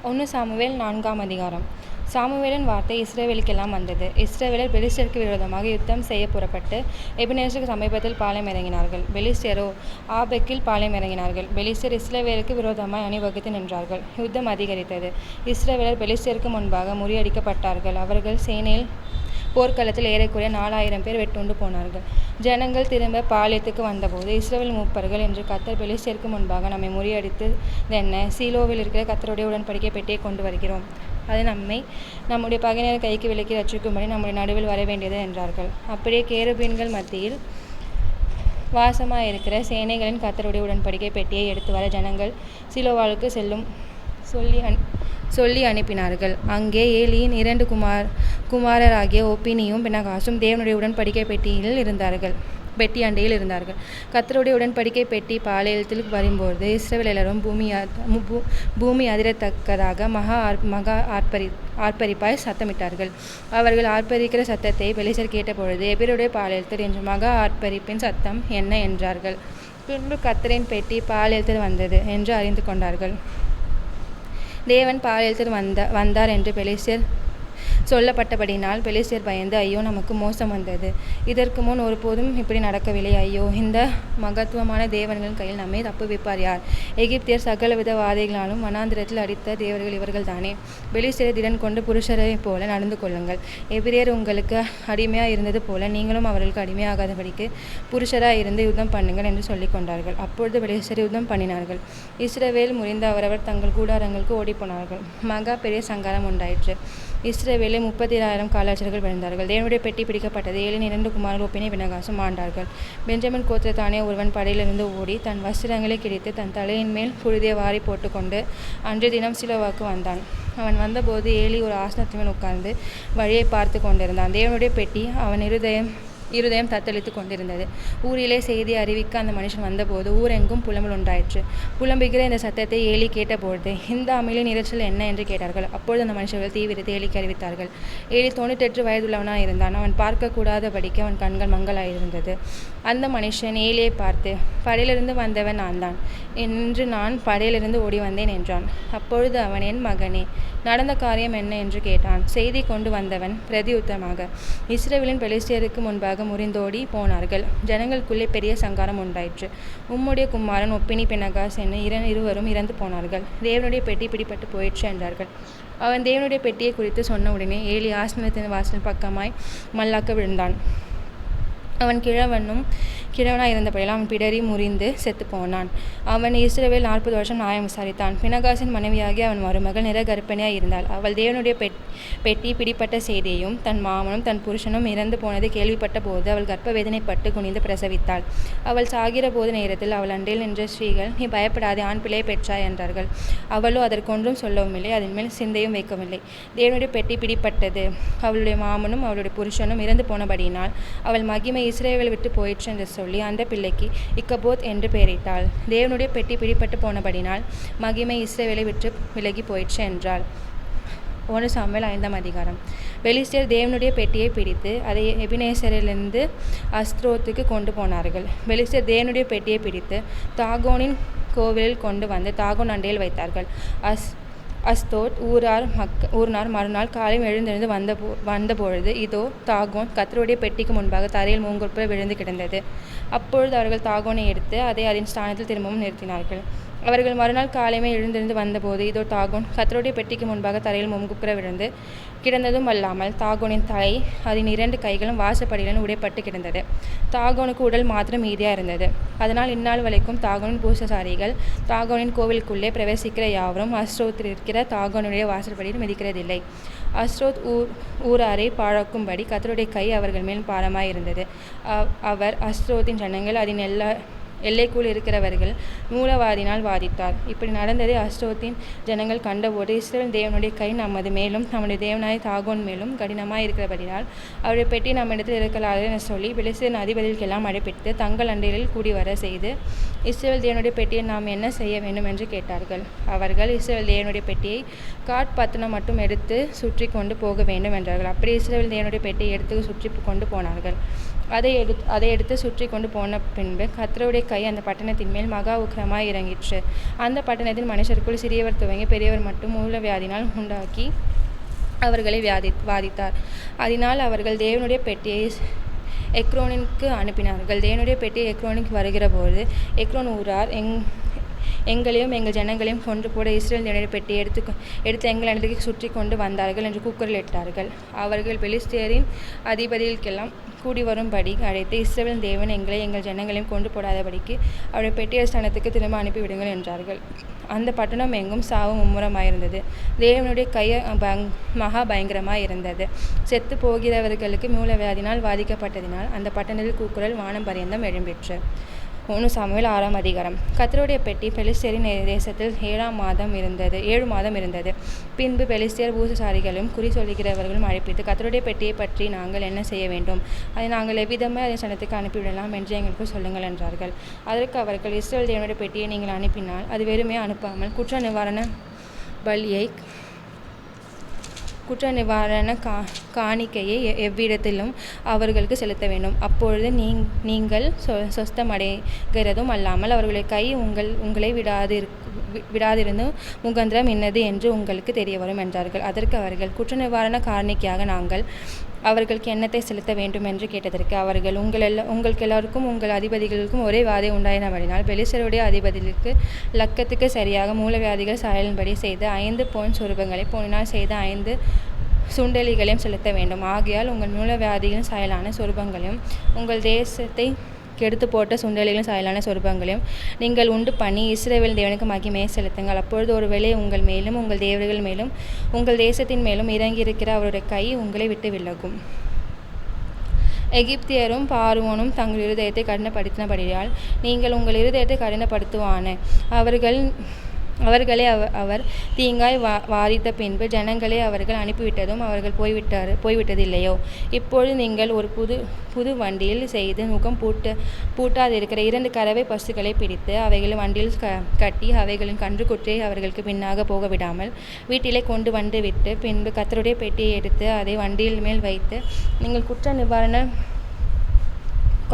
1 Samuel 4ஆம் அதிகாரம். சாமுவேலின் வார்த்தை இஸ்ரவேலுக்கெல்லாம் வந்தது. இஸ்ரவேலர் பெலிஸ்தருக்கு விரோதமாக யுத்தம் செய்ய புறப்பட்டு எபினேசருக்கு சமீபத்தில் பாளையம் இறங்கினார்கள். பெலிஸ்தரோ ஆபெக்கில் பாளையம் இறங்கினார்கள். பெலிஸ்தர் இஸ்ரவேலுக்கு விரோதமாய் அணிவகுத்து நின்றார்கள். யுத்தம் அதிகரித்தது. இஸ்ரவேலர் பெலிஸ்தருக்கு முன்பாக முறியடிக்கப்பட்டார்கள். அவர்கள் சேனையில் போர்க்களத்தில் ஏறக்குறைய 4000 பேர் வெட்டுண்டு போனார்கள். ஜனங்கள் திரும்ப பாளையத்துக்கு வந்தபோது, இஸ்ரவேல் மூப்பர்கள், இன்று கர்த்தர் பெலிஸ்தருக்கு முன்பாக நம்மை முறியடித்ததென்ன? சீலோவில் இருக்கிற கர்த்தருடைய உடன்படிக்கை பெட்டியை கொண்டு வருகிறோம். அது நம்முடைய பகைஞர் கைக்கு விலக்கி ரட்சிக்கும்படி நம்முடைய நடுவில் வர வேண்டியது என்றார்கள். அப்படியே கேருபீன்கள் மத்தியில் வாசமாயிருக்கிற சேனைகளின் கர்த்தருடைய உடன்படிக்கை பெட்டியை எடுத்து வர ஜனங்கள் சீலோவாளுக்கு சொல்லி அனுப்பினார்கள். அங்கே ஏலியின் 2 குமாரராகிய ஒப்னியும் பினகாசும் தேவனுடைய உடன்படிக்கை பெட்டி அண்டையில் இருந்தார்கள். கர்த்தருடைய உடன்படிக்கை பெட்டி பாளையத்தில் வரும்போது இஸ்ரவேல் எல்லாரும் பூமி அதிரத்தக்கதாக மகா ஆர்ப்பரிப்பாய் சத்தமிட்டார்கள். அவர்கள் ஆர்ப்பரிக்கிற சத்தத்தை பெலிஸ்தர் கேட்டபொழுது, எபிரோடைய பாளையத்தில் இன்று மகா ஆர்ப்பரிப்பின் சத்தம் என்ன என்றார்கள். பின்பு கர்த்தரின் பெட்டி பாளையத்தில் வந்தது என்று அறிந்து கொண்டார்கள். தேவன் பாளையத்தில் வந்தார் என்று பெலிஸ்தர் சொல்லப்பட்டபடினால் பெலிஸ்தர் பயந்து, ஐயோ, நமக்கு மோசம் வந்தது. இதற்கு முன் ஒருபோதும் இப்படி நடக்கவில்லை. ஐயோ, இந்த மகத்துவமான தேவன்களின் கையில் நம்மை தப்புவிப்பார் யார்? எகிப்தியர் சகலவித வாதைகளாலும் வனாந்திரத்தில் அடித்த தேவர்கள் இவர்கள்தானே. பெலிஸ்தரை திடன் கொண்டு புருஷரைப் போல நடந்து கொள்ளுங்கள். எபிரெயர் உங்களுக்கு அடிமையாக இருந்தது போல நீங்களும் அவர்களுக்கு அடிமையாகாதபடிக்கு புருஷராய் இருந்து யுத்தம் பண்ணுங்கள் என்று சொல்லிக் கொண்டார்கள். அப்பொழுது பெலிஸ்தர் யுத்தம் பண்ணினார்கள். இஸ்ரவேல் முறிந்து அவரவர் தங்கள் கூடாரங்களுக்கு ஓடிப்போனார்கள். மகா பெரிய சங்காரம் உண்டாயிற்று. இஸ்ரவேலில் 30,000 காலாட்சர்கள் விழுந்தார்கள். தேவனுடைய பெட்டி பிடிக்கப்பட்டது. ஏலின் 2 குமாரர் ஒப்னி பினகாசும் ஆண்டார்கள். பெஞ்சமின் கோத்திரத்தானே ஒருவன் படையிலிருந்து ஓடி தன் வஸ்திரங்களை கிழித்து தன் தலையின் மேல் புழுதியை வாரி போட்டுக்கொண்டு அன்று தினம் சீலோவுக்கு வந்தான். அவன் வந்தபோது ஏலி ஒரு ஆசனத்தின் மேல் உட்கார்ந்து வழியை பார்த்து கொண்டிருந்தான். தேவனுடைய பெட்டி அவன் இருதயம் தத்தளித்து கொண்டிருந்தது. ஊரிலே செய்தி அறிவிக்க அந்த மனுஷன் வந்தபோது ஊரெங்கும் புலம்பல் உண்டாயிற்று. புலம்புகிற இந்த சத்தத்தை ஏலி கேட்டபொழுது, இந்த அமளியின் இரைச்சல் என்ன என்று கேட்டார்கள். அப்பொழுது அந்த மனுஷர்கள் தீவிரத்தை ஏலிக்கு அறிவித்தார்கள். ஏலி 98 வயதுள்ளவனாய் இருந்தான். அவன் பார்க்கக்கூடாதபடிக்கு அவன் கண்கள் மங்கலாயிருந்தது. அந்த மனுஷன் ஏலியை பார்த்து, படையிலிருந்து வந்தவன் நான் தான். இன்று நான் படையிலிருந்து ஓடி வந்தேன் என்றான். அப்பொழுது அவன், என் மகனே, நடந்த காரியம் என்ன என்று கேட்டான். செய்தி கொண்டு வந்தவன் பிரதியுத்தரமாக, இஸ்ரவேலின் பெலிஸ்தருக்கு முன்பாக முறிந்தோடி போனார்கள். ஜனங்களுக்குள்ளே பெரிய சங்காரம் உண்டாயிற்று. உம்முடைய குமாரன் ஒப்னி பினகாஸ் என்னும் இருவரும் இறந்து போனார்கள். தேவனுடைய பெட்டி பிடிபட்டு போயிற்று என்றார்கள். அவன் தேவனுடைய பெட்டியை குறித்து சொன்ன உடனே ஏலி ஆசனத்தின் வாசல் பக்கமாய் மல்லாக்க விழுந்தான். அவன் கிழவனாய் இருந்தபடியால் அவன் பிடரி முறிந்து செத்து போனான். அவன் இஸ்ரவேல் 40 வருஷம் நியாயம் விசாரித்தான். பினகாசின் மனைவியாகிய அவன் மருமகள் நிறகர்ப்பிணியாய் இருந்தாள். அவள் தேவனுடைய பெட்டி பிடிப்பட்ட செய்தியையும் தன் மாமனும் தன் புருஷனும் இறந்து போனதை கேள்விப்பட்ட போது அவள் கர்ப்ப வேதனைப்பட்டு குனிந்து பிரசவித்தாள். அவள் சாகிற போது நேரத்தில் அவள் அண்டையில் நின்ற ஸ்திரீகள், நீ பயப்படாதே, ஆண் பிள்ளையை பெற்றாய் என்றார்கள். அவளோ அதற்கொன்றும் சொல்லவும் இல்லை, அதன் மேல் சிந்தையும் வைக்கவில்லை. தேவனுடைய பெட்டி பிடிப்பட்டது. அவளுடைய மாமனும் அவளுடைய புருஷனும் இறந்து போனபடியினால் அவள் மகிமை இஸ்ரவேலை விட்டு போயிற்று என்று சொல்லி அந்த பிள்ளைக்கு இக்கபோத் என்று பெயரிட்டாள். தேவனுடைய பெட்டி பிடிபட்டு போனபடினால் மகிமை இஸ்ரவேலை விட்டு விலகி போயிற்று என்றாள். 1 சாமுவேல் 5ஆம் அதிகாரம். பெலிஸ்தர் தேவனுடைய பெட்டியை பிடித்து அதை எபினேசரிலிருந்து அஸ்தரோத்துக்கு கொண்டு போனார்கள். பெலிஸ்தர் தேவனுடைய பெட்டியை பிடித்து தாகோனின் கோவிலில் கொண்டு வந்து தாகோன் அண்டையில் வைத்தார்கள். அஸ்தோத் ஊரார் மறுநாள் காலையில் எழுந்திருந்து வந்தபொழுது இதோ தாகோன் கர்த்தருடைய பெட்டிக்கு முன்பாக தரையில் மூங்குப்புற விழுந்து கிடந்தது. அப்பொழுது அவர்கள் தாகோனை எடுத்து அதை அதன் ஸ்தானத்தில் திரும்பவும் நிறுத்தினார்கள். அவர்கள் மறுநாள் காலையில் எழுந்திருந்து வந்தபோது இதோ தாகோன் கர்த்தருடைய பெட்டிக்கு முன்பாக தரையில் மூங்குப்புற விழுந்து கிடந்ததும் அல்லாமல் தாகோனின் தலை, அதன் 2 கைகளும் வாசப்படியுடன் உடைப்பட்டு கிடந்தது. தாகோனுக்கு உடல் மாத்திரம் மீதியாக இருந்தது. அதனால் இந்நாள் வரைக்கும் தாகோனின் பூசாரிகள் தாகோனின் கோவிலுக்குள்ளே பிரவேசிக்கிற யாவரும் அஸ்தரோத்தில் இருக்கிற தாகோனுடைய வாசற்படியில் மிதிக்கிறதில்லை. அஸ்தரோத் ஊராரை பாழாக்கும்படி கர்த்தருடைய கை அவர்கள் மேல் பாரமாய் இருந்தது. அவர் அஸ்தரோத்தின் ஜனங்கள் அதன் எல்லைக்குள் இருக்கிறவர்கள் மூலவாதினால் வாதித்தார். இப்படி நடந்ததை அஸ்தரோத்தின் ஜனங்கள் கண்டபோது, இஸ்ரவேல் தேவனுடைய கை நமது மேலும் நம்முடைய தேவனாய தாகோன் மேலும் கடினமாய் இருக்கிறபடினால் அவருடைய பெட்டி நம்மிடத்தில் இருக்கலாது என சொல்லி பெலிஸ்தரின் அதிபதிகளுக்கெல்லாம் அழைப்பித்து தங்கள் அண்டையில் கூடி வர செய்து, இஸ்ரவேல் தேவனுடைய பெட்டியை நாம் என்ன செய்ய வேண்டும் என்று கேட்டார்கள். அவர்கள், இஸ்ரவேல் தேவனுடைய பெட்டியை காட் பட்டணம் மட்டும் எடுத்து சுற்றி கொண்டு போக வேண்டும் என்றார்கள். அப்படி இஸ்ரவேல் தேவனுடைய பெட்டியை எடுத்து சுற்றி கொண்டு போனார்கள். அதை எடுத்து சுற்றி கொண்டு போன பின்பு கர்த்தருடைய கை அந்த பட்டணத்தின் மேல் மகா உக்கிரமாய் இறங்கிற்று. அந்த பட்டணத்தின் மனுஷருக்குள் சிறியவர் துவங்கி பெரியவர் மட்டும் மூலவியாதினால் உண்டாக்கி அவர்களை வாதித்தார். அதனால் அவர்கள் தேவனுடைய பெட்டியை எக்ரோனுக்கு அனுப்பினார்கள். தேவனுடைய பெட்டியை எக்ரோனுக்கு வருகிறபோது எக்ரோன் ஊரார் எங்களையும் எங்கள் ஜனங்களையும் கொன்று போட இஸ்ரவேல் தேவனுடைய பெட்டியை எடுத்து எங்கள் இடத்துக்கு சுற்றி கொண்டு வந்தார்கள் என்று கூக்குரலிட்டார்கள். அவர்கள் பெலிஸ்தியரின் அதிபதிகளுக்கெல்லாம் கூடி வரும்படி அழைத்து, இஸ்ரவேல் தேவன் எங்களை எங்கள் ஜனங்களையும் கொண்டு போடாதபடிக்கு அவருடைய பெட்டியை ஸ்தானத்துக்கு திரும்ப அனுப்பிவிடுங்கள் என்றார்கள். அந்த பட்டணம் எங்கும் சாவு மும்முரமாயிருந்தது. தேவனுடைய கை மகா பயங்கரமாய் இருந்தது. செத்து போகிறவர்களுக்கு மூலவியாதினால் வாதிக்கப்பட்டதினால் அந்த பட்டணத்தில் கூக்குரல் வானம் பரியந்தம் எழும்பிற்று. 1 சாமுவேல் 6ஆம் அதிகாரம். கர்த்தருடைய பெட்டி பெலிஸ்தியரின் தேசத்தில் 7 மாதம் இருந்தது. பின்பு பெலிஸ்தியர் பூசாரிகளும் குறி சொல்லுகிறவர்களும் அழைப்பித்து, கர்த்தருடைய பெட்டியை பற்றி நாங்கள் என்ன செய்ய வேண்டும்? அதை நாங்கள் எவ்விதமே அதை சனத்துக்கு அனுப்பிவிடலாம் என்று எங்களுக்கு சொல்லுங்கள் என்றார்கள். அதற்கு அவர்கள், இஸ்ரவேல் தேவனுடைய பெட்டியை நீங்கள் அனுப்பினால் அது வெறுமே அனுப்பாமல் குற்ற நிவாரண காணிக்கையை எவ்விடத்திலும் அவர்களுக்கு செலுத்த வேண்டும். அப்பொழுது நீங்கள் சொஸ்தமடைகிறதும் அல்லாமல் அவர்களுடைய கை உங்களை விடாதிருந்து முகந்திரம் இன்னது என்று உங்களுக்கு தெரிய வரும் என்றார்கள். அதற்கு அவர்கள், குற்ற நிவாரண காணிக்கையாக நாங்கள் அவர்களுக்கு எண்ணத்தை செலுத்த வேண்டும் என்று கேட்டதற்கு அவர்கள், உங்களுக்கு எல்லாருக்கும் உங்கள் அதிபதிகளுக்கும் ஒரே வாதை உண்டாயினபடினால் பெலிஸ்தருடைய அதிபதிகளுக்கு லக்கத்துக்கு சரியாக மூலவியாதிகள் சாயலின்படி செய்து 5 பொன் சொரூபங்களை பொன்னினால் செய்த 5 சுண்டெலிகளையும் செலுத்த வேண்டும். ஆகையால் உங்கள் மூலவியாதிகளின் சாயலான சொரூபங்களையும் உங்கள் தேசத்தை கெடுத்து போட்ட சுண்டெலிகளின் சாயலான சொரூபங்களையும் நீங்கள் உண்டு பண்ணி இஸ்ரவேல் தேவனுக்கு மகிமையை செலுத்துங்கள். அப்பொழுது ஒருவேளை உங்கள் மேலும் உங்கள் தேவர்கள் மேலும் உங்கள் தேசத்தின் மேலும் இறங்கியிருக்கிற அவருடைய கை உங்களை விட்டு விலகும். எகிப்தியரும் பார்வோனும் தங்கள் இருதயத்தை கடினப்படுத்தினபடியால் நீங்கள் உங்கள் இருதயத்தை கடினப்படுத்துவான அவர்களை அவர் தீங்காய் வாதித்த பின்பு ஜனங்களை அவர்கள் அனுப்பிவிட்டதும் அவர்கள் போய்விட்டதில்லையோ? இப்பொழுது நீங்கள் ஒரு புது வண்டியில் செய்து முகம் பூட்டாதிருக்கிற 2 கறவை பசுக்களை பிடித்து அவைகளை வண்டியில் கட்டி அவைகளின் கன்றுக்குட்டியை அவர்களுக்கு பின்னாக போக விடாமல் வீட்டிலே கொண்டு வந்து விட்டு பின்பு கர்த்தருடைய பெட்டியை எடுத்து அதை வண்டியில் மேல் வைத்து நீங்கள் குற்ற நிவாரண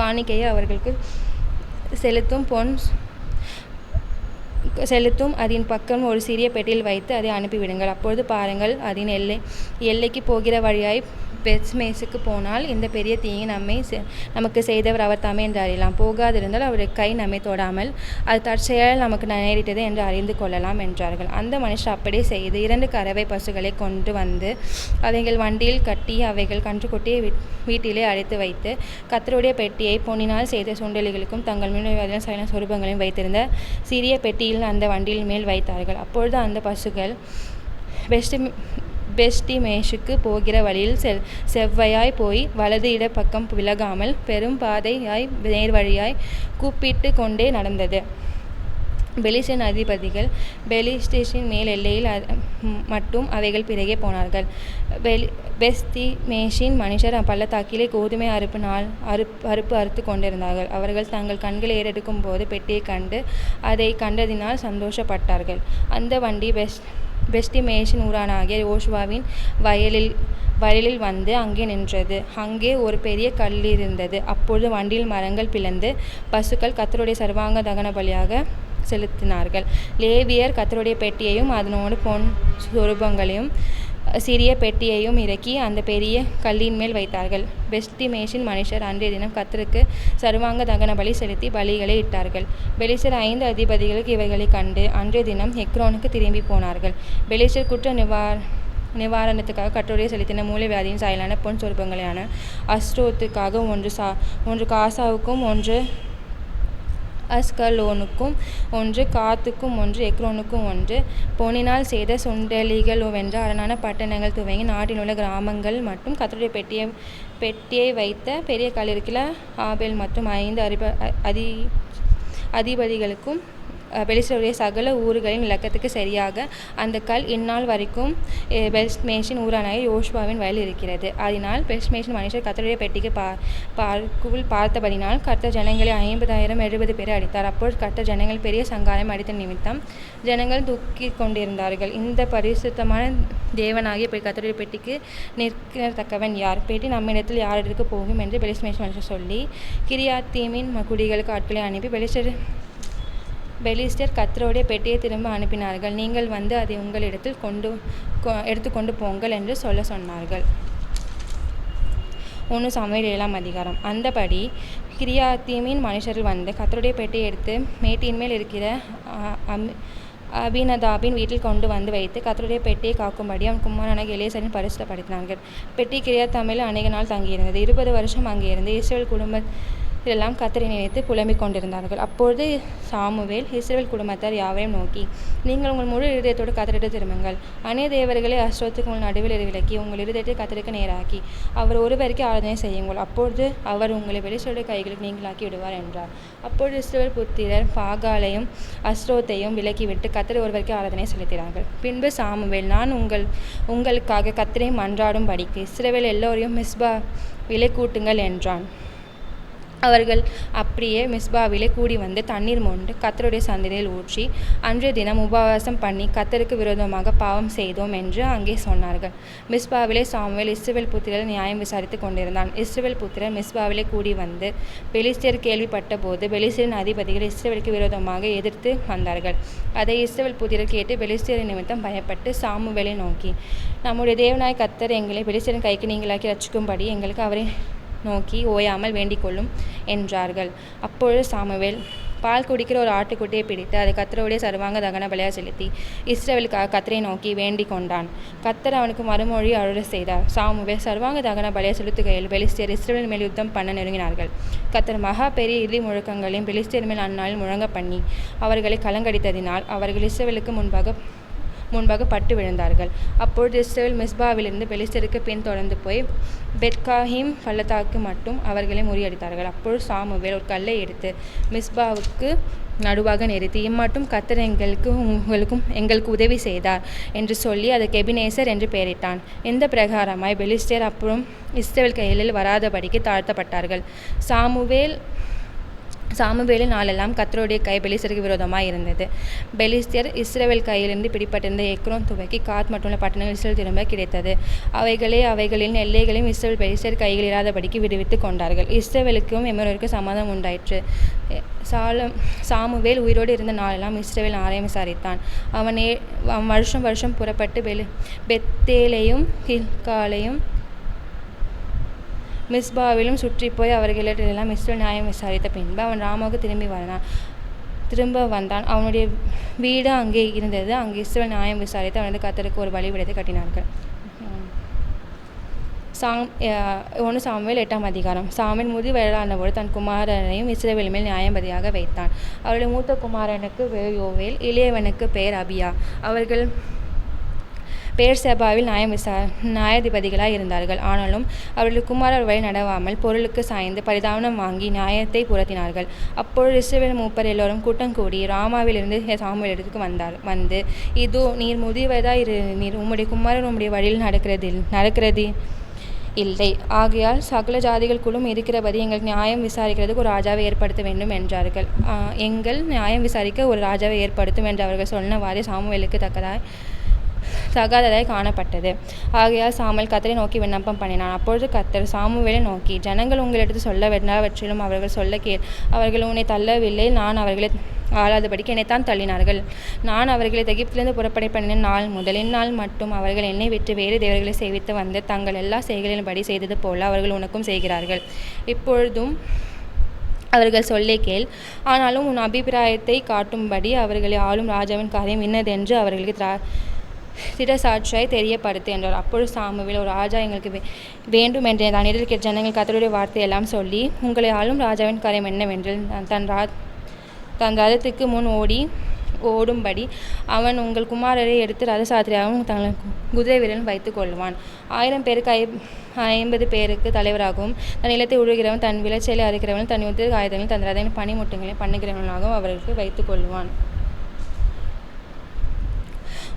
காணிக்கையை அவர்களுக்கு செலுத்தும் அதன் பக்கம் ஒரு சிறிய பெட்டியில் வைத்து அதை அனுப்பிவிடுங்கள். அப்பொழுது பாருங்கள், அதன் எல்லைக்கு போகிற வழியாய் பெத்மேசுக்கு போனால் இந்த பெரிய தீங்கை நமக்கு செய்தவர் அவர் தாமே என்று அறியலாம். போகாதிருந்தால் அவருடைய கை நம்மை தொடாமல் அது தற்செயலால் நமக்கு நேரிட்டது என்று அறிந்து கொள்ளலாம் என்றார்கள். அந்த மனுஷர் அப்படியே செய்து 2 கறவை பசுகளை கொண்டு வந்து அவைகள் வண்டியில் கட்டி அவைகள் கன்றுக்குட்டியை வீட்டிலே அழைத்து வைத்து கர்த்தருடைய பெட்டியை பொன்னினால் செய்த சுண்டெலிகளுக்கும் தங்கள் மூலவியாதிகளின் சாயலான சொரூபங்களையும் வைத்திருந்த சிறிய பெட்டியில் அந்த வண்டியில் மேல் வைத்தார்கள். அப்பொழுது அந்த பசுகள் பெஸ்டிமேஷுக்கு போகிற வழியில் செவ்வையாய் போய் வலது இடப்பக்கம் விலகாமல் பெரும் பாதையாய் நேர்வழியாய் கூப்பிட்டு கொண்டே நடந்தது. பெலிஸ்தின் அதிபதிகள் பெலிஸ்தேசின் மேல் எல்லையில் மட்டும் அவைகள் பிறகே போனார்கள். பெஸ்திமேஷின் மனுஷர் பள்ளத்தாக்கிலே கோதுமை அறுத்து கொண்டிருந்தார்கள். அவர்கள் தங்கள் கண்களை ஏறெடுக்கும் போது பெட்டியை கண்டு அதை கண்டதினால் சந்தோஷப்பட்டார்கள். அந்த வண்டி பெஸ்டிமேஷின் ஊரானாகிய யோசுவாவின் வயலில் வந்து அங்கே நின்றது. அங்கே ஒரு பெரிய கல்லிருந்தது. அப்பொழுது வண்டியில் மரங்கள் பிளந்து பசுக்கள் கர்த்தருடைய சர்வாங்க தகன பலியாக செலுத்தினார்கள். லேவியர் கர்த்தருடைய பெட்டியையும் அதனோடு பொன் சொரூபங்களையும் சிறிய பெட்டியையும் இறக்கி அந்த பெரிய கல்லின் மேல் வைத்தார்கள். பெஸ்திமேஷின் மனுஷர் அன்றைய தினம் கர்த்தருக்கு சர்வாங்க தகன பலி செலுத்தி பலிகளை இட்டார்கள். பெலிஸ்தர் 5 அதிபதிகளுக்கு இவைகளை கண்டு அன்றைய தினம் எக்ரோனுக்கு திரும்பி போனார்கள். பெலிஸ்தர் குற்ற நிவாரணத்துக்காக கர்த்தருடைய செலுத்தின மூலவியாதியின் சாயலான பொன் சொரூபங்களான அஸ்தரோத்துக்காக 1 காசாவுக்கும் 1 அஸ்கலோனுக்கும் 1 காத்துக்கும் 1 எக்ரோனுக்கும் 1 பொன்னினால் செய்த சுண்டெலிகள் வென்ற அரணான பட்டணங்கள் துவங்கி நாட்டில் உள்ள கிராமங்கள் மற்றும் கர்த்தருடைய பெட்டியை வைத்த பெரிய கல்லிருக்கிற ஆபேல் மற்றும் 5 அதிபதிகளுக்கும் பெலிஸ்தருடைய சகல ஊர்களின் இலக்கத்துக்கு சரியாக அந்த கல் இந்நாள் வரைக்கும் பெத்ஷிமேசின் ஊரானாகிய யோசுவாவின் வயலில் இருக்கிறது. அதனால் பெத்ஷிமேசின் மனுஷர் கர்த்தருடைய பெட்டிக்கு பார்த்தபடினால் கர்த்தர் ஜனங்களை 50,070 பேரை அடித்தார். அப்பொழுது கர்த்தர் ஜனங்கள் பெரிய சங்காரம் அடித்த நிமித்தம் ஜனங்கள் துக்கிக் கொண்டிருந்தார்கள். இந்த பரிசுத்தமான தேவனாகிய கர்த்தருடைய பெட்டிக்கு நிற்கத்தக்கவன் யார்? பெட்டி நம்மிடத்தில் யாரிடத்துக்கு போகும் என்று பெலிஸ்தேர் மனுஷர் சொல்லி கிரியாத்தீமின் குடிகளுக்கு ஆட்களை அனுப்பி பெலிஸ்தர் கர்த்தருடைய பெட்டியை திரும்ப அனுப்பினார்கள். நீங்கள் வந்து அதை உங்களிடத்தில் எடுத்துக்கொண்டு போங்கள் என்று சொன்னார்கள். 1 சாமுவேல் 7ஆம் அதிகாரம். அந்தபடி கிரியாத்தீமின் மனுஷர்கள் வந்து கர்த்தருடைய பெட்டியை எடுத்து மேட்டின் மேல் இருக்கிற அபினதாபின் வீட்டில் கொண்டு வந்து வைத்து கர்த்தருடைய பெட்டியை காக்கும்படி அவன் குமாரனாகிய எலியாசாரின் பரிசுத்தப்படுத்தினார்கள். பெட்டி கிரியாத்தாமில் அநேக நாள் தங்கியிருந்தது. 20 வருஷம் அங்கே இருந்து இஸ்ரவேல் குடும்பத்திலெல்லாம் கர்த்தரை நினைத்து புலம்பிக் கொண்டிருந்தார்கள். அப்பொழுது சாமுவேல் இஸ்ரவேல் குடும்பத்தார் யாவரையும் நோக்கி, நீங்கள் உங்கள் முழு இருதயத்தோடு கர்த்தரிடம் திரும்புங்கள். அநேக தேவர்களை அஸ்தோத்துக்கு உங்கள் நடுவில் விலக்கி உங்கள் இருதயத்தை கர்த்தருக்கு நேராக்கி அவர் ஒருவருக்கு ஆராதனை செய்யுங்கள். அப்பொழுது அவர் உங்களை பெலிஸ்தருடைய கைகளுக்கு நீங்களாக்கி விடுவார் என்றார். அப்பொழுது இஸ்ரவேல் புத்திரர் பாகாலையும் அஸ்தோத்தையும் விலக்கிவிட்டு கர்த்தர் ஒருவருக்கு ஆராதனை செலுத்தினார்கள். பின்பு சாமுவேல், நான் உங்களுக்காக கர்த்தரை மன்றாடும்படிக்கு இஸ்ரவேல் எல்லோரையும் மிஸ்பாவிலே கூட்டுங்கள் என்றான். அவர்கள் அப்படியே மிஸ்பாவிலே கூடி வந்து தண்ணீர் மொண்டு கர்த்தருடைய சந்நிதியில் ஊற்றி அன்றைய தினம் உபவாசம் பண்ணி கர்த்தருக்கு விரோதமாக பாவம் செய்தோம் என்று அங்கே சொன்னார்கள். மிஸ்பாவிலே சாமுவேல் இஸ்ரவேல் புத்திரர் நியாயம் விசாரித்து கொண்டிருந்தான். இஸ்ரவேல் புத்திரர் மிஸ்பாவிலே கூடி வந்து பெலிஸ்தர் கேள்விப்பட்ட போது பெலிஸ்தரின் அதிபதிகள் இஸ்ரவேலுக்கு விரோதமாக எதிர்த்து வந்தார்கள். அதை இஸ்ரவேல் புத்திரர் கேட்டு பெலிஸ்தரின் நிமித்தம் பயப்பட்டு சாமுவேலை நோக்கி, நம்முடைய தேவனாய் கர்த்தர் எங்களை பெலிஸ்தரின் கைக்கு நீங்களாக்கி ரட்சிக்கும்படி எங்களுக்கு அவரை நோக்கி ஓயாமல் வேண்டிக் கொள்ளும் என்றார்கள். அப்பொழுது சாமுவேல் பால் குடிக்கிற ஒரு ஆட்டுக்குட்டியை பிடித்து அதை கர்த்தருடைய சர்வாங்க தகன பலியாக செலுத்தி இஸ்ரவேலுக்காக கர்த்தரை நோக்கி வேண்டிக் கொண்டான். கர்த்தர் அவனுக்கு மறுமொழி அருள செய்தார். சாமுவேல் சர்வாங்க தகன பலியாக செலுத்துகையில் பெலிஸ்தர் இஸ்ரவேல் மேல் யுத்தம் பண்ண நெருங்கினார்கள். கர்த்தர் மகா பெரிய இடி முழக்கங்களையும் பெலிஸ்தர் மேல் அந்நாளில் முழங்க பண்ணி அவர்களை கலங்கடித்ததினால் அவர்கள் இஸ்ரவேலுக்கு முன்பாக பட்டு விழுந்தார்கள். அப்பொழுது இஸ்ரவேல் மிஸ்பாவிலிருந்து பெலிஸ்தருக்கு பின் தொடர்ந்து போய் பெத்காஹீம் பள்ளத்தாக்கு மட்டும் அவர்களை முறியடித்தார்கள். அப்பொழுது சாமுவேல் ஒரு கல்லை எடுத்து மிஸ்பாவுக்கு நடுவாக நிறுத்தி, இம்மட்டும் கர்த்தர் எங்களுக்கு உதவி செய்தார் என்று சொல்லி அதற்கு எபினேசர் என்று பெயரிட்டான். இந்த பிரகாரமாய் பெலிஸ்தர் அப்புறம் இஸ்ரவேல் கையில் வராதபடிக்கு தாழ்த்தப்பட்டார்கள். சாமுவேலின் நாளெல்லாம் கர்த்தருடைய கை பெலிஸ்தருக்கு விரோதமாக இருந்தது. பெலிஸ்தர் இஸ்ரவேல் கையிலிருந்து பிடிப்பட்டிருந்த எக்ரோன் துவக்கி காத் மட்டுள்ள பட்டணங்கள் இஸ்ரவேல் திரும்ப கிடைத்தது. அவைகளின் எல்லைகளையும் இஸ்ரவேல் பெலிஸ்தர் கையில் இராதபடிக்கு விடுவித்து கொண்டார்கள். இஸ்ரவேலுக்கும் எமோரியருக்கும் சமாதானம் உண்டாயிற்று. சாமுவேல் உயிரோடு இருந்த நாளெல்லாம் இஸ்ரவேல் ஆலயம் விசாரித்தான். அவன் வருஷம் புறப்பட்டு பெத்தேலையும் கில்காலையும் மிஸ்பாவிலும் சுற்றி போய் அவர்களிடெல்லாம் இஸ்ரவேல் நியாயம் விசாரித்த பின்பு அவன் ராமாவுக்கு திரும்ப வந்தான். அவனுடைய வீடு அங்கே இருந்தது. அங்கே இஸ்ரவேல் நியாயம் விசாரித்து அவனது கர்த்தருக்கு ஒரு பலிபீடத்தை கட்டினார்கள். 1 சாமுவேல் 8ஆம் அதிகாரம். சாமுவேல் முதிர்வயதானபோது தன் குமாரனையும் இஸ்ரவேல் மேல் நியாயாதிபதியாக வைத்தான். அவருடைய மூத்த குமாரனுக்கு பேர் யோவேல், இளையவனுக்கு பெயர் அபியா. அவர்கள் பெயர்செபாவில் நியாயாதிபதிகளாய் இருந்தார்கள். ஆனாலும் அவர்கள் குமாரர் வழி நடவாமல் பொருளுக்கு சாய்ந்து பரிதாபம் வாங்கி நியாயத்தை புரட்டினார்கள். அப்பொழுது இஸ்ரவேல் மூப்பர் எல்லோரும் கூட்டம் கூடி ராமாவிலிருந்து சாமுவேலிடத்துக்கு வந்து, இதோ நீர் முதிர்வயதாய் நீர் உம்முடைய குமாரர் உம்முடைய வழியில் நடக்கிறது இல்லை. ஆகையால் சகல ஜாதிகளுக்குள்ளும் இருக்கிறபடி எங்களுக்கு நியாயம் விசாரிக்கிறதுக்கு ஒரு ராஜாவை ஏற்படுத்த வேண்டும் என்றார்கள். எங்கள் நியாயம் விசாரிக்க ஒரு ராஜாவை ஏற்படுத்தும் என்று அவர்கள் சொன்னவாறு சாமுவேலுக்கு தகாததாய் காணப்பட்டது. ஆகையால் சாமுவேல் கர்த்தரை நோக்கி விண்ணப்பம் பண்ணினான். அப்பொழுது கர்த்தர் சாமுவேலை நோக்கி, ஜனங்கள் உங்களிடத்து சொல்ல வெண்ணாவற்றிலும் அவர்கள் சொல்ல அவர்கள் உன்னை தள்ளவில்லை, நான் அவர்களை ஆளாதபடிக்கு என்னைத்தான் தள்ளினார்கள். நான் அவர்களை எகிப்திலிருந்து புறப்படை பண்ணின நாள் முதல் இந்நாள் மட்டும் அவர்கள் என்னை விட்டு வேறு தேவர்களை சேவித்து வந்து தங்கள் எல்லா செய்கைகளின்படி செய்தது போல அவர்கள் உனக்கும் செய்கிறார்கள். இப்பொழுதும் அவர்கள் சொல்லே கேள். ஆனாலும் உன் அபிப்பிராயத்தை காட்டும்படி அவர்களை ஆளும் ராஜாவின் காரியம் இன்னதென்று அவர்களுக்கு திடசாட்சியாய் தெரியப்படுத்து என்றார். அப்பொழுது சாமுவேல், ஒரு ராஜா எங்களுக்கு வேண்டும் என்ற தான் எதிர்க்கிற ஜனங்கள் கர்த்தருடைய வார்த்தையெல்லாம் சொல்லி, உங்களை ஆளும் ராஜாவின் காரியம் என்னவென்று தன் ரதத்துக்கு முன் ஓடும்படி அவன் உங்கள் குமாரரை எடுத்து ரதசாத்திரியாகவும் தங்கள் குதிரை வீரன் வைத்துக் கொள்வான். 1000 பேருக்கு 50 பேருக்கு தலைவராகவும் தன் நிலத்தை உழுகிறவன் தன் விளைச்சலை அறுக்கிறவன் தன் யுத்த ஆயுதங்களையும் தன் ரதங்களின் பனிமுட்டுகளையும் பண்ணுகிறவனாகவும் அவர்களுக்கு வைத்துக் கொள்வான்.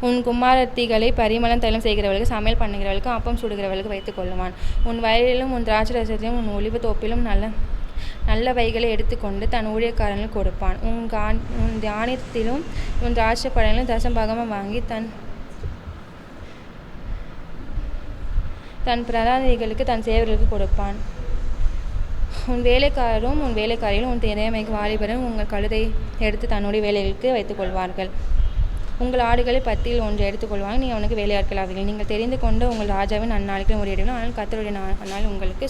உன் குமாரத்திகளை பரிமளம் தைலம் செய்கிறவர்களுக்கு, சமையல் பண்ணுகிறவர்களுக்கு, அப்பம் சுடுகிறவர்களுக்கு வைத்துக் கொள்ளுவான். உன் வயலிலும் உன் திராட்சரசத்திலும் உன் ஒலிவ தோப்பிலும் நல்லவைகளை எடுத்துக்கொண்டு தன் ஊழியக்காரர்களுக்கு கொடுப்பான். உன் தானியத்திலும் உன் திராட்சை பழங்களிலும் தசம்பாகமாக வாங்கி தன் பிரதானிகளுக்கு தன் சேவர்களுக்கு கொடுப்பான். உன் வேலைக்காரரும் உன் வேலைக்காரிகளும் உன் திறமைக்கு வாலிபரும் உங்கள் கழுதை எடுத்து தன்னுடைய வேலைகளுக்கு வைத்துக் கொள்வார்கள். உங்கள் ஆடுகளை 10 ஒன்று எடுத்துக்கொள்வாங்க. நீ அவனுக்கு வேலையாட்கள் ஆவீர்கள். நீங்கள் தெரிந்து கொண்ட உங்கள் ராஜாவின் அந்நாளுக்கு முறையிடும். ஆனால் கர்த்தருடைய அந்நாள் உங்களுக்கு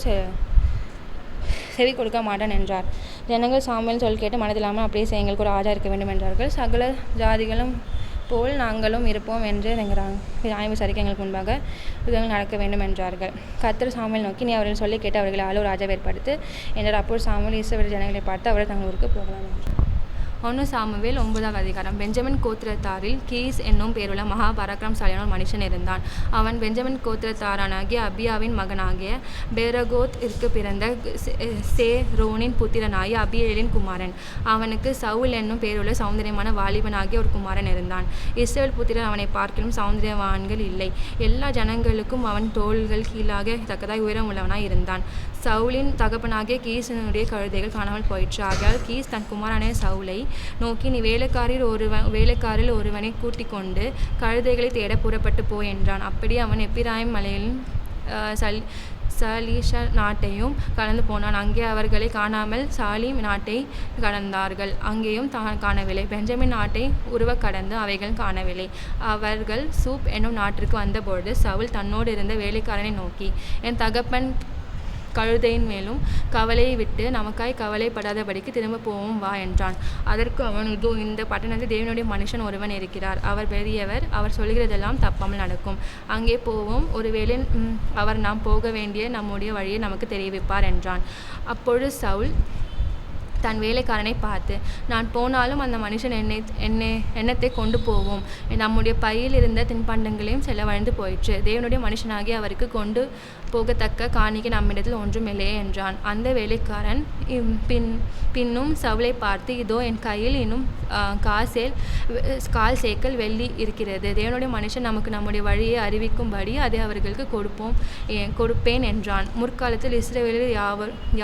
செவி கொடுக்க மாட்டான் என்றார். ஜனங்கள் சாமுவேலின் சொல் கேட்டு மனதில்லாமல் அப்படியே எங்களுக்கு ஒரு ராஜா இருக்க வேண்டும் என்றார்கள். சகல ஜாதிகளும் போல் நாங்களும் இருப்போம் என்று நியாயம் விசாரிக்க எங்களுக்கு முன்பாக யுத்தங்கள் நடக்க வேண்டும் என்றார்கள். கர்த்தர் சாமுவேலை நோக்கி, நீ அவர்கள் சொல்லி கேட்டு அவர்களை ஆள ராஜாவை ஏற்படுத்து என்றார். அப்போது சாமுவேல் இஸ்ரவேல் ஜனங்களை பார்த்து அவர்கள் தங்கள் ஊருக்கு போகலாம் என்றார். 1 சாமுவேல் 9வது அதிகாரம். பெஞ்சமின் கோத்திரத்தாரில் கீஸ் என்னும் பேருள்ள மகா பராக்கிரமசாலியான ஒரு மனுஷன் இருந்தான். அவன் பெஞ்சமின் கோத்திரத்தாரானாகிய அபியாவின் மகனாகிய பேரகோத்திற்கு பிறந்த சேரோனின் புத்திரனாகிய அபியேலின் குமாரன். அவனுக்கு சவுல் என்னும் பேருள்ள சௌந்தரியமான வாலிபனாகிய ஒரு குமாரன் இருந்தான். இஸ்ரவேல் புத்திரர் அவனை பார்க்கிலும் சௌந்தரியவான்கள் இல்லை. எல்லா ஜனங்களுக்கும் அவன் தோள்கள் கீழாக தக்கதாய் உயரம் உள்ளவனாய் இருந்தான். சவுலின் தகப்பனாகிய கீசினுடைய கழுதைகள் காணாமல் போயிற்று. ஆகையால் கீஸ் தன் குமாரனான சவுலை நோக்கி, நீ வேலைக்காரில் ஒருவனை கூட்டிக் கொண்டு கழுதைகளை தேட புறப்பட்டு போ என்றான். அப்படியே அவன் எப்பிராயிம் மலையிலும் சலீஷா நாட்டையும் கடந்து போனான். அங்கே அவர்களை காணாமல் சாலிம் நாட்டை கடந்தார்கள். அங்கேயும் காணவில்லை. பெஞ்சமின் நாட்டை உருவ கடந்து அவைகள் காணவில்லை. அவர்கள் சூப் என்னும் நாட்டிற்கு வந்தபொழுது சவுல் தன்னோடு இருந்த வேலைக்காரனை நோக்கி, என் தகப்பன் கழுதையின் மேலும் கவலையை விட்டு நமக்காய் கவலைப்படாதபடிக்கு திரும்ப போவோம் வா என்றான். அதற்கு அவன், இதோ இந்த பட்டணத்தில் தேவனுடைய மனுஷன் ஒருவன் இருக்கிறார். அவர் பெரியவர். அவர் சொல்கிறதெல்லாம் தப்பாமல் நடக்கும். அங்கே போவோம். ஒருவேளை அவர் நாம் போக வேண்டிய நம்முடைய வழியை நமக்கு தெரிவிப்பார் என்றான். அப்பொழுது சவுல் தன் வேலைக்காரனை பார்த்து, நான் போனாலும் அந்த மனுஷன் எண்ணத்தை கொண்டு போவோம். நம்முடைய பையில் இருந்த தின்பண்டங்களையும் செலவழிந்து போயிற்று. தேவனுடைய மனுஷனாகி அவருக்கு கொண்டு போகத்தக்க காணிக்கை நம்மிடத்தில் ஒன்றும் இல்லையே என்றான். அந்த வேலைக்காரன் பின்னும் சவுலை பார்த்து, இதோ என் கையில் இன்னும் 1/4 சேக்கல் வெள்ளி இருக்கிறது. தேவனுடைய மனுஷன் நமக்கு நம்முடைய வழியை அறிவிக்கும்படி அதை அவர்களுக்கு கொடுப்பேன் என்றான். முற்காலத்தில் இஸ்ரவேலில்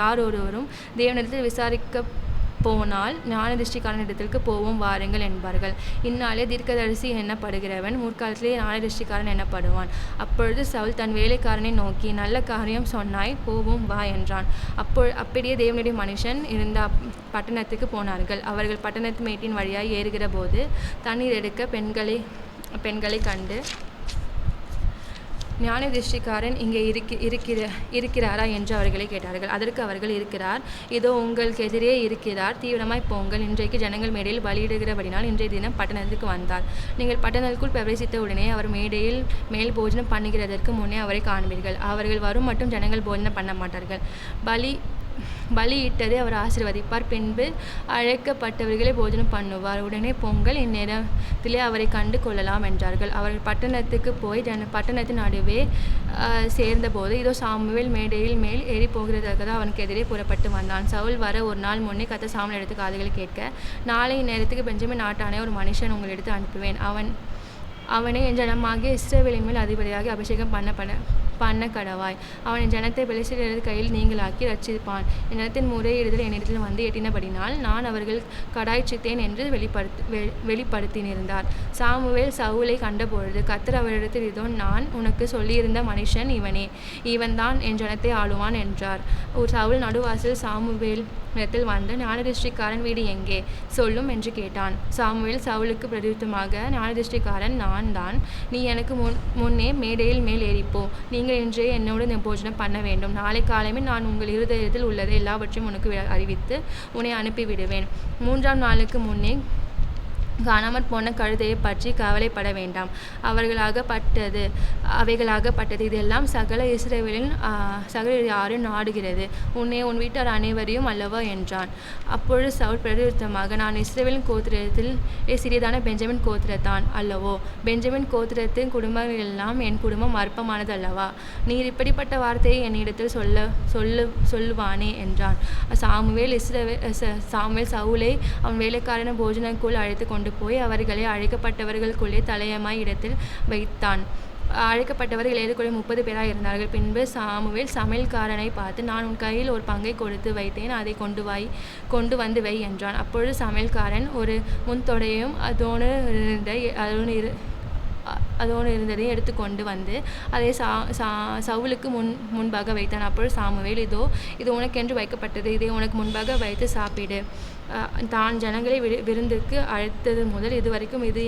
யாரொருவரும் தேவனிடத்தில் விசாரிக்க போனால் ஞானதிருஷ்டிக்காரனிடத்திற்கு போவோம் வாருங்கள் என்பார்கள். இந்நாளே தீர்க்கதரிசி எண்ணப்படுகிறவன் முற்காலத்திலே ஞானதிருஷ்டிக்காரன் எண்ணப்படுவான். அப்பொழுது சவுல் தன் வேலைக்காரனை நோக்கி, நல்ல காரியம் சொன்னாய், போவோம் வா என்றான். அப்படியே தேவனுடைய மனுஷன் இருந்த பட்டணத்துக்கு போனார்கள். அவர்கள் பட்டணத்து மேட்டின் வழியாய் ஏறுகிற போது தண்ணீர் எடுக்க பெண்களை கண்டு, ஞானதிருஷ்டிக்காரன் இங்கே இருக்கிறாரா என்று அவர்களை கேட்டார்கள். அதற்கு அவர்கள், இருக்கிறார், இதோ உங்களுக்கு எதிரே இருக்கிறார், தீவிரமாய் போங்கள். இன்றைக்கு ஜனங்கள் மேடையில் பலியிடுகிறபடினால் இன்றைய தினம் பட்டணத்துக்கு வந்தார். நீங்கள் பட்டணத்துக்குள் பிரவேசித்த உடனே அவர் மேடையில் மேல் போஜனம் பண்ணுகிறதற்கு முன்னே அவரை காண்பீர்கள். அவர்கள் வரும் மட்டும் ஜனங்கள் போஜனம் பண்ண மாட்டார்கள். பலியிட்டதை அவர் ஆசீர்வதிப்பார். பின்பு அழைக்கப்பட்டவர்களே போஜனம் பண்ணுவார். உடனே பொங்கல் இந்நேரத்திலே அவரை கண்டு கொள்ளலாம் என்றார்கள். அவர்கள் பட்டணத்துக்கு போய் பட்டணத்தின் நடுவே சேர்ந்தபோது இதோ சாமுவேல் மேடையில் மேல் ஏறி போகிறதற்காக அவனுக்கு எதிரே புறப்பட்டு வந்தான். சவுல் வர ஒரு நாள் முன்னே கர்த்தர் சாமுவேல் எடுத்து காதுகளை கேட்க, நாளை நேரத்துக்கு பெஞ்சமின் நாட்டானே ஒரு மனுஷன் உங்களிடத்து அனுப்புவேன். அவனை என் ஜனமாகிய இஸ்ரவேலின் மேல் அதிபதியாகி அபிஷேகம் பண்ண கடவாய். அவன் என் ஜனத்தை பெலிஸ்தரது கையில் நீங்களாக்கி ரட்சிப்பான். என் ஜனத்தின் முறையிடுதல் என்னிடத்தில் வந்து எட்டினபடினால் நான் அவர்கள் கடாய்ச்சித்தேன் என்று வெளிப்படுத்தினிருந்தார். சாமுவேல் சவுலை கண்டபொழுது கர்த்தர் அவரிடத்தில், இதோ நான் உனக்கு சொல்லியிருந்த மனுஷன் இவனே, இவன்தான் என் ஜனத்தை ஆளுவான் என்றார். சவுல் நடுவாசல் சாமுவேல் இடத்தில் வந்து, ஞானதிருஷ்டிக்காரன் வீடு எங்கே சொல்லும் என்று கேட்டான். சாமுவேல் சவுலுக்கு பிரதியுத்தரமாக, ஞானதிருஷ்டிக்காரன் நான் தான். நீ எனக்கு முன்னே மேடையில் மேல் ஏறிப்போ. நீங்கள் இன்றே என்னோடு போஜனம் பண்ண வேண்டும். நாளை காலைமே நான் உங்கள் இருதயத்தில் உள்ளதை எல்லாவற்றையும் உனக்கு அறிவித்து உன்னை அனுப்பிவிடுவேன். 3ஆம் நாளுக்கு முன்னே காணாமற் போன கழுதையை பற்றி கவலைப்பட வேண்டாம். அவைகளாகப்பட்டது. இதெல்லாம் சகல இஸ்ரவேலின் யாரும் நாடுகிறது. உன்னை உன் வீட்டார் அனைவரையும் அல்லவா என்றான். அப்பொழுது சவுல் பிரதியுத்தரமாக, நான் இஸ்ரவேலின் கோத்திரத்தில் சிறியதான பெஞ்சமின் கோத்திரத்தான் அல்லவோ? பெஞ்சமின் கோத்திரத்தின் குடும்பங்கள் எல்லாம் என் குடும்பம் அற்பமானது அல்லவா? நீர் இப்படிப்பட்ட வார்த்தையை என்னிடத்தில் சொல்லுவானே என்றான். சாமுவேல் சவுலை அவன் வேலைக்காரன போஜனக்குள் அழைத்து கொண்டு போய் அவர்களை அழைக்கப்பட்டவர்களுக்குள்ளே தலையமாய் இடத்தில் வைத்தான். அழைக்கப்பட்டவர்கள் ஏறக்குறைய 30 பேராய் இருந்தார்கள். பின்பு சாமுவேல் சமையல்காரனை பார்த்து, நான் உன் கையில் ஒரு பங்கை கொடுத்து வைத்தேன், அதை கொண்டு வந்து வை என்றான். அப்பொழுது சமையல்காரன் ஒரு முன்தொடையும் அதோடு இருந்ததை எடுத்துக்கொண்டு வந்து அதை சவுலுக்கு முன்பாக வைத்தான். அப்பொழுது சாமுவேல், இது உனக்கென்று வைக்கப்பட்டது, இதை உனக்கு முன்பாக வைத்து சாப்பிடு. தான் ஜனங்களை விருந்துக்கு அழைத்தது முதல் இதுவரைக்கும் இது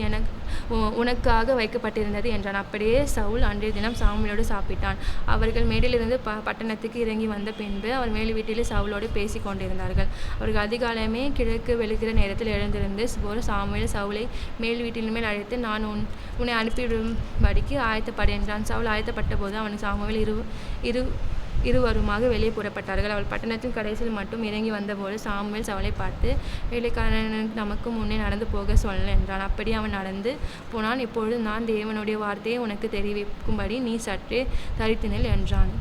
உனக்காக வைக்கப்பட்டிருந்தது என்றான். அப்படியே சவுல் அன்றைய தினம் சாமுவேலோடு சாப்பிட்டான். அவர்கள் மேடையிலிருந்து பட்டணத்துக்கு இறங்கி வந்த பின்பு அவர் மேல் வீட்டில் சவுலோடு பேசி கொண்டிருந்தார்கள். அவர்கள் அதிகாலமே கிழக்கு வெளுக்கிற நேரத்தில் எழுந்திருந்து சாமுவேல் சவுலை மேல் வீட்டின் மேல் அழைத்து, நான் உன்னை அனுப்பிவிடும்படிக்கு ஆயத்தப்படு என்றான். சவுல் ஆயத்தப்பட்ட போது அவனுக்கு சாமுவேல் இருவருமாக வெளியே புறப்பட்டார்கள். அவள் பட்டணத்தின் கடைசியில் மட்டும் இறங்கி வந்தபோது சாமுவேல் சவுலை பார்த்து, வேலைக்காரன் நமக்கு முன்னே நடந்து போக சொல் என்றான். அப்படி அவன் நடந்து போனான். இப்பொழுது நான் தேவனுடைய வார்த்தையை உனக்கு தெரிவிக்கும்படி நீ சற்றே தரித்து நில் என்றான்.